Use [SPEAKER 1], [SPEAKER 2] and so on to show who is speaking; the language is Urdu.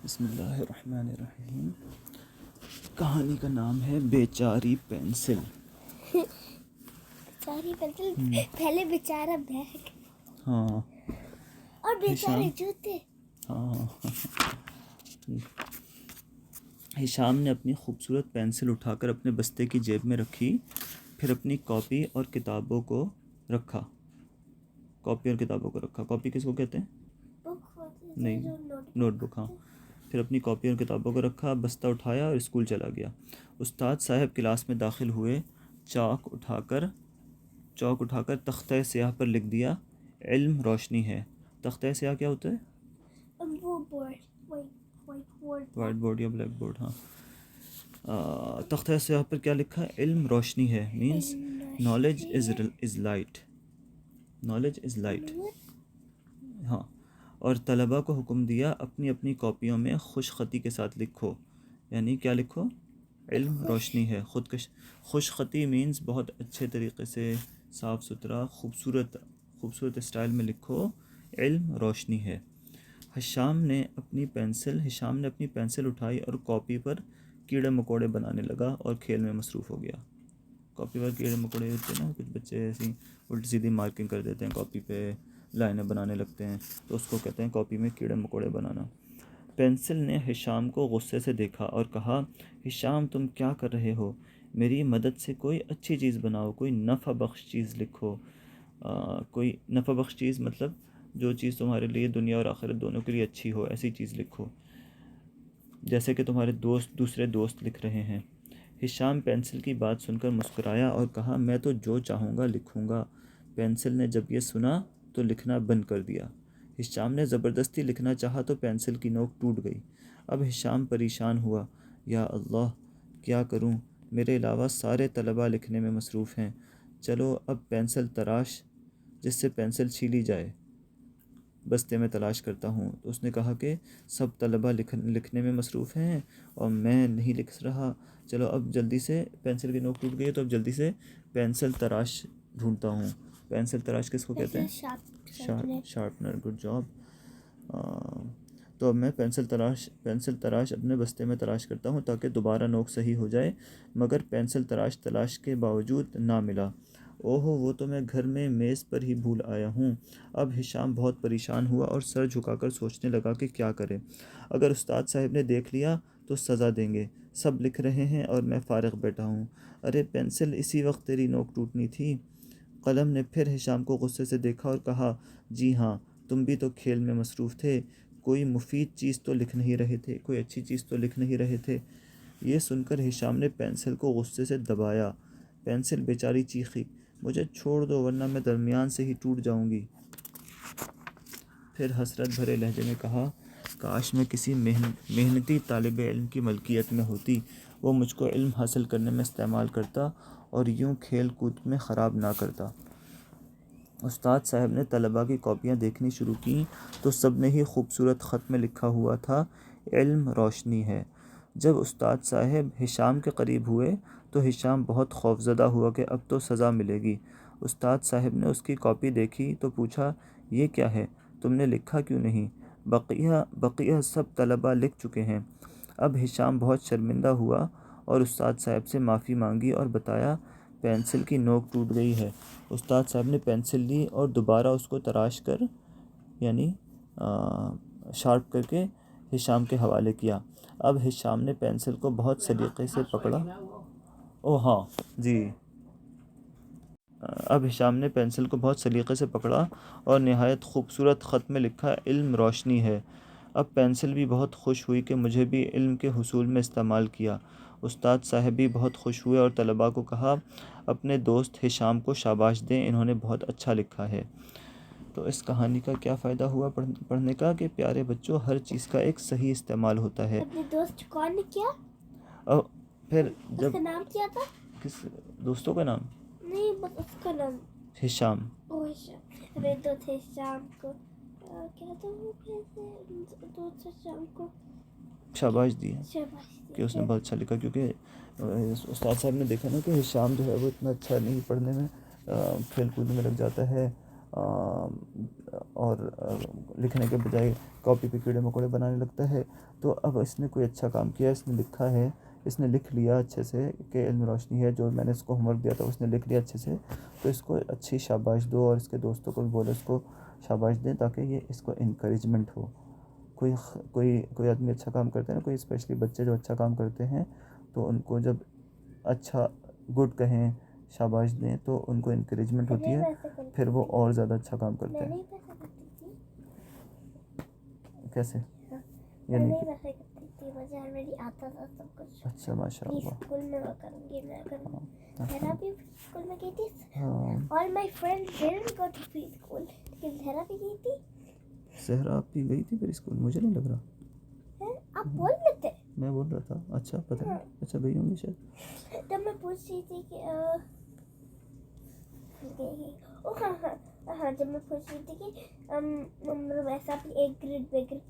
[SPEAKER 1] بسم اللہ الرحمن الرحیم۔ کہانی کا نام ہے بیچاری پینسل۔
[SPEAKER 2] بیچاری پینسل، پہلے بیچارہ بیگ
[SPEAKER 1] ہاں
[SPEAKER 2] اور بیچارے جوتے۔
[SPEAKER 1] ہاں ہشام نے اپنی خوبصورت پینسل اٹھا کر اپنے بستے کی جیب میں رکھی، پھر اپنی کاپی اور کتابوں کو رکھا۔ کاپی کس کو کہتے ہیں؟ نہیں، نوٹ بک۔ ہاں، پھر اپنی کاپی اور کتابوں کو رکھا، بستہ اٹھایا اور اسکول چلا گیا۔ استاد صاحب کلاس میں داخل ہوئے، چاک اٹھا کر تختہ سیاہ پر لکھ دیا، علم روشنی ہے۔ تختہ سیاہ کیا ہوتا ہے؟ وائٹ بورڈ یا بلیک بورڈ۔ ہاں، تختہ سیاہ پر کیا لکھا؟ علم روشنی ہے، means knowledge is light. Knowledge is light. ہاں، اور طلباء کو حکم دیا اپنی اپنی کاپیوں میں خوش خطی کے ساتھ لکھو۔ یعنی کیا لکھو؟ علم روشنی ہے۔ خوش خطی مینس بہت اچھے طریقے سے، صاف ستھرا، خوبصورت اسٹائل میں لکھو، علم روشنی ہے۔ ہشام نے اپنی پینسل اٹھائی اور کاپی پر کیڑے مکوڑے بنانے لگا اور کھیل میں مصروف ہو گیا۔ کاپی پر کیڑے مکوڑے ہوتے ہیں نا، کچھ بچے ایسی الٹی سیدھی مارکنگ کر دیتے ہیں، کاپی پہ لائنیں بنانے لگتے ہیں، تو اس کو کہتے ہیں کاپی میں کیڑے مکوڑے بنانا۔ پینسل نے ہشام کو غصے سے دیکھا اور کہا، ہشام تم کیا کر رہے ہو؟ میری مدد سے کوئی اچھی چیز بناؤ، کوئی نفع بخش چیز لکھو۔ کوئی نفع بخش چیز مطلب جو چیز تمہارے لیے دنیا اور آخرت دونوں کے لیے اچھی ہو، ایسی چیز لکھو، جیسے کہ تمہارے دوسرے دوست لکھ رہے ہیں۔ ہشام پینسل کی بات سن کر مسکرایا اور کہا، میں تو جو چاہوں گا لکھوں گا۔ پینسل نے جب یہ سنا تو لکھنا بند کر دیا۔ ہشام نے زبردستی لکھنا چاہا تو پینسل کی نوک ٹوٹ گئی۔ اب ہشام پریشان ہوا، یا اللہ کیا کروں، میرے علاوہ سارے طلباء لکھنے میں مصروف ہیں، چلو اب پینسل تراش جس سے پینسل چھیلی جائے، بستے میں تلاش کرتا ہوں۔ تو اس نے کہا کہ سب طلباء لکھنے میں مصروف ہیں اور میں نہیں لکھ رہا، چلو اب جلدی سے، پینسل کی نوک ٹوٹ گئی ہے تو اب جلدی سے پینسل تراش ڈھونڈتا ہوں۔ پینسل تراش کس کو کہتے ہیں؟ شارپنر۔ Good job. تو اب میں پینسل تراش اپنے بستے میں تلاش کرتا ہوں تاکہ دوبارہ نوک صحیح ہو جائے، مگر پینسل تلاش کے باوجود نہ ملا۔ اوہو، وہ تو میں گھر میں میز پر ہی بھول آیا ہوں۔ اب ہشام بہت پریشان ہوا اور سر جھکا کر سوچنے لگا کہ کیا کرے۔ اگر استاد صاحب نے دیکھ لیا تو سزا دیں گے، سب لکھ رہے ہیں اور میں فارغ بیٹھا ہوں۔ ارے پینسل، اسی وقت تیری نوک ٹوٹنی تھی۔ قلم نے پھر ہشام کو غصے سے دیکھا اور کہا، جی ہاں، تم بھی تو کھیل میں مصروف تھے، کوئی مفید چیز تو لکھ نہیں رہے تھے، کوئی اچھی چیز تو لکھ نہیں رہے تھے۔ یہ سن کر ہشام نے پینسل کو غصے سے دبایا۔ پینسل بیچاری چیخی، مجھے چھوڑ دو ورنہ میں درمیان سے ہی ٹوٹ جاؤں گی۔ پھر حسرت بھرے لہجے میں کہا، کاش میں کسی محنتی طالب علم کی ملکیت میں ہوتی، وہ مجھ کو علم حاصل کرنے میں استعمال کرتا اور یوں کھیل کود میں خراب نہ کرتا۔ استاد صاحب نے طلباء کی کاپیاں دیکھنی شروع کیں تو سب نے ہی خوبصورت خط میں لکھا ہوا تھا، علم روشنی ہے۔ جب استاد صاحب ہشام کے قریب ہوئے تو ہشام بہت خوفزدہ ہوا کہ اب تو سزا ملے گی۔ استاد صاحب نے اس کی کاپی دیکھی تو پوچھا، یہ کیا ہے، تم نے لکھا کیوں نہیں؟ بقیہ سب طلباء لکھ چکے ہیں۔ اب ہشام بہت شرمندہ ہوا اور استاد صاحب سے معافی مانگی اور بتایا، پینسل کی نوک ٹوٹ گئی ہے۔ استاد صاحب نے پینسل لی اور دوبارہ اس کو تراش کر، یعنی شارپ کر کے ہشام کے حوالے کیا۔ اب ہشام نے پینسل کو بہت سلیقے سے پکڑا۔ اب ہشام نے پینسل کو بہت سلیقے سے پکڑا اور نہایت خوبصورت خط میں لکھا، علم روشنی ہے۔ اب پینسل بھی بہت خوش ہوئی کہ مجھے بھی علم کے حصول میں استعمال کیا۔ استاد صاحب بھی بہت خوش ہوئے اور طلباء کو کہا، اپنے دوست ہشام کو شاباش دیں، انہوں نے بہت اچھا لکھا ہے۔ تو اس کہانی کا کیا فائدہ ہوا پڑھنے کا؟ کہ پیارے بچوں، ہر چیز کا ایک صحیح استعمال ہوتا ہے۔
[SPEAKER 2] اپنے دوست کون نے کیا؟
[SPEAKER 1] اور پھر
[SPEAKER 2] اس
[SPEAKER 1] جب
[SPEAKER 2] کا نام کیا تھا؟
[SPEAKER 1] کس دوستوں کا نام؟
[SPEAKER 2] نہیں، بس اس کا نام
[SPEAKER 1] ہشام۔
[SPEAKER 2] ہشام۔ میرے دوست ہشام کو کیا تھا، وہ کیسے دوست ہشام کو
[SPEAKER 1] شاباش دی
[SPEAKER 2] شاباش
[SPEAKER 1] کہ اس نے بہت اچھا لکھا، کیونکہ استاد صاحب نے دیکھا نا کہ ہشام جو ہے وہ اتنا اچھا نہیں پڑھنے میں، کھیل کود میں لگ جاتا ہے اور لکھنے کے بجائے کاپی پہ کیڑے مکوڑے بنانے لگتا ہے. تو اب اس نے کوئی اچھا کام کیا, اس نے لکھا ہے, اس نے لکھ لیا اچھے سے کہ علم روشنی ہے, جو میں نے اس کو ہوم ورک دیا تھا اس نے لکھ لیا اچھے سے. تو اس کو اچھی شاباش دو, اور اس کے دوستوں کو بھی بولو اس کو شاباش دیں, تاکہ یہ اس کو انکریجمنٹ ہو. کوئی آدمی اچھا کام کرتا ہے نا, کوئی اسپیشلی بچے جو اچھا کام کرتے ہیں, تو ان کو جب اچھا گڈ کہیں, شاباش دیں, تو ان کو انکریجمنٹ ہوتی ہے, پھر وہ اور زیادہ اچھا کام کرتے
[SPEAKER 2] میں
[SPEAKER 1] ہیں.
[SPEAKER 2] نہیں ویسا کرتی تھی.
[SPEAKER 1] کیسے
[SPEAKER 2] میں
[SPEAKER 1] یعنی
[SPEAKER 2] نہیں ویسا کرتی تھی, مجھے آلریڈی آتا تھا سب کچھ.
[SPEAKER 1] اچھا ماشاء
[SPEAKER 2] پلیز
[SPEAKER 1] اللہ.
[SPEAKER 2] اسکول میں وہ کروں گی, میں کروں گی.
[SPEAKER 1] ہاں
[SPEAKER 2] زہرا بھی اسکول میں گئی تھی.
[SPEAKER 1] ہاں,
[SPEAKER 2] All my friends didn't go to preschool. لیکن زہرا بھی گئی تھی.
[SPEAKER 1] صحرا آپ بھی گئی تھی پھر اسکول؟ مجھے نہیں لگ رہا.
[SPEAKER 2] آپ بول لیتے.
[SPEAKER 1] میں بول رہا تھا. اچھا پتہ نہیں, اچھا گئی ہوں گی شاید.
[SPEAKER 2] تب میں پوچھ رہی تھی کہ ہاں جب میں پوچھ رہی تھی کہ ویسا بھی ایک گریڈ